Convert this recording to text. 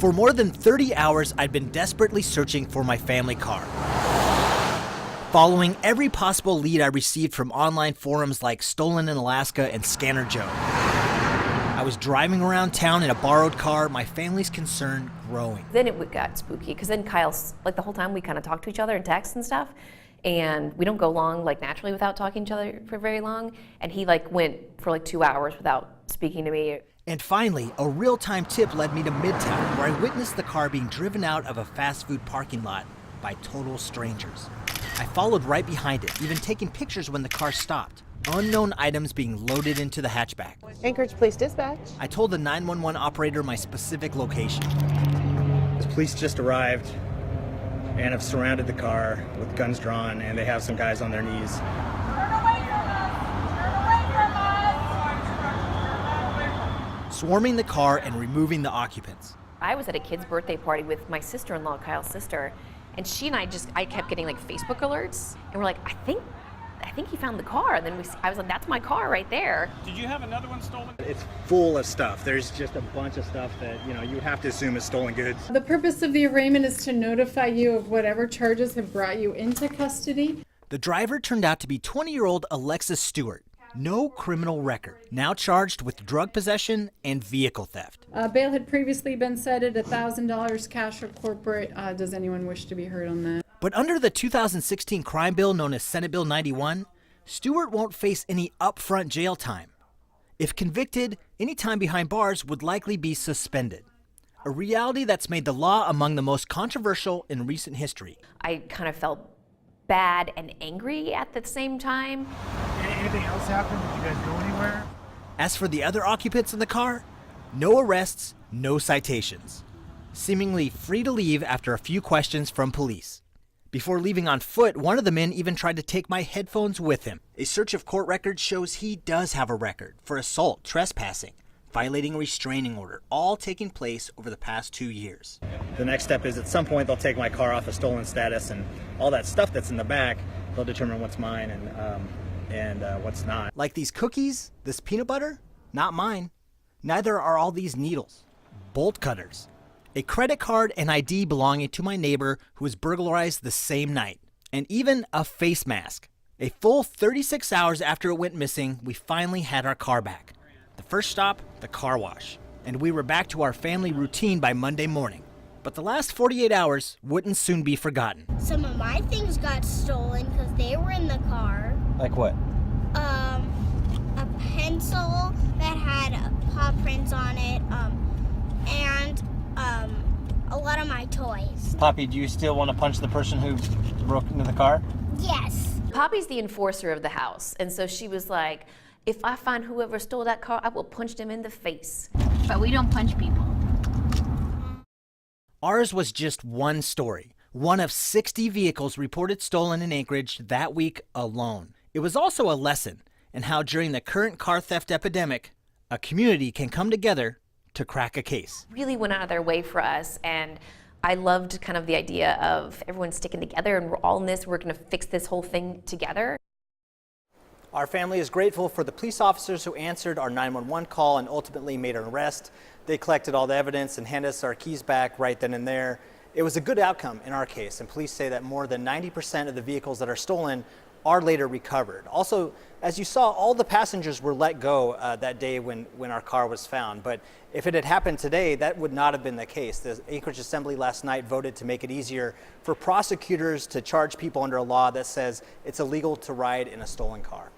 For more than 30 hours, I'd been desperately searching for my family car. Following every possible lead I received from online forums like Stolen in Alaska and Scanner Joe. I was driving around town in a borrowed car, my family's concern growing. Then it got spooky, because then Kyle's, like the whole time we kind of talked to each other and text and stuff, and we don't go long, like naturally without talking to each other for very long, and he like went for like 2 hours without speaking to me. And finally, a real-time tip led me to Midtown, where I witnessed the car being driven out of a fast food parking lot by total strangers. I followed right behind it, even taking pictures when the car stopped. Unknown items being loaded into the hatchback. Anchorage Police Dispatch. I told the 911 operator my specific location. The police just arrived and have surrounded the car with guns drawn, and they have some guys on their knees. Swarming the car and removing the occupants. I was at a kid's birthday party with my sister-in-law, Kyle's sister, and she and I kept getting like Facebook alerts, and we're like, I think he found the car. And then I was like, that's my car right there. Did you have another one stolen? It's full of stuff. There's just a bunch of stuff that, you know, you would have to assume is stolen goods. The purpose of the arraignment is to notify you of whatever charges have brought you into custody. The driver turned out to be 20-year-old Alexis Stewart. No criminal record. Now charged with drug possession and vehicle theft. Bail had previously been set at $1,000 cash or corporate. Does anyone wish to be heard on that? But under the 2016 crime bill known as Senate Bill 91, Stewart won't face any upfront jail time. If convicted, any time behind bars would likely be suspended. A reality that's made the law among the most controversial in recent history. I kind of felt bad and angry at the same time. Anything else happen? Did you guys go anywhere? As for the other occupants in the car, no arrests, no citations. Seemingly free to leave after a few questions from police. Before leaving on foot, one of the men even tried to take my headphones with him. A search of court records shows he does have a record for assault, trespassing, violating a restraining order, all taking place over the past 2 years. The next step is at some point they'll take my car off of stolen status, and all that stuff that's in the back, they'll determine what's mine and what's not. Like these cookies, this peanut butter, not mine. Neither are all these needles. Bolt cutters. A credit card and ID belonging to my neighbor who was burglarized the same night. And even a face mask. A full 36 hours after it went missing, we finally had our car back. The first stop, the car wash. And we were back to our family routine by Monday morning. But the last 48 hours wouldn't soon be forgotten. Some of my things got stolen because they were in the car. Like what? A pencil that had paw prints on it, and a lot of my toys. Poppy, do you still want to punch the person who broke into the car? Yes. Poppy's the enforcer of the house, and so she was like, if I find whoever stole that car, I will punch them in the face. But we don't punch people. Ours was just one story, one of 60 vehicles reported stolen in Anchorage that week alone. It was also a lesson in how during the current car theft epidemic, a community can come together to crack a case. Really went out of their way for us, and I loved kind of the idea of everyone sticking together and we're all in this, we're gonna fix this whole thing together. Our family is grateful for the police officers who answered our 911 call and ultimately made an arrest. They collected all the evidence and handed us our keys back right then and there. It was a good outcome in our case, and police say that more than 90% of the vehicles that are stolen are later recovered. Also, as you saw, all the passengers were let go that day when our car was found. But if it had happened today, that would not have been the case. The Anchorage Assembly last night voted to make it easier for prosecutors to charge people under a law that says it's illegal to ride in a stolen car.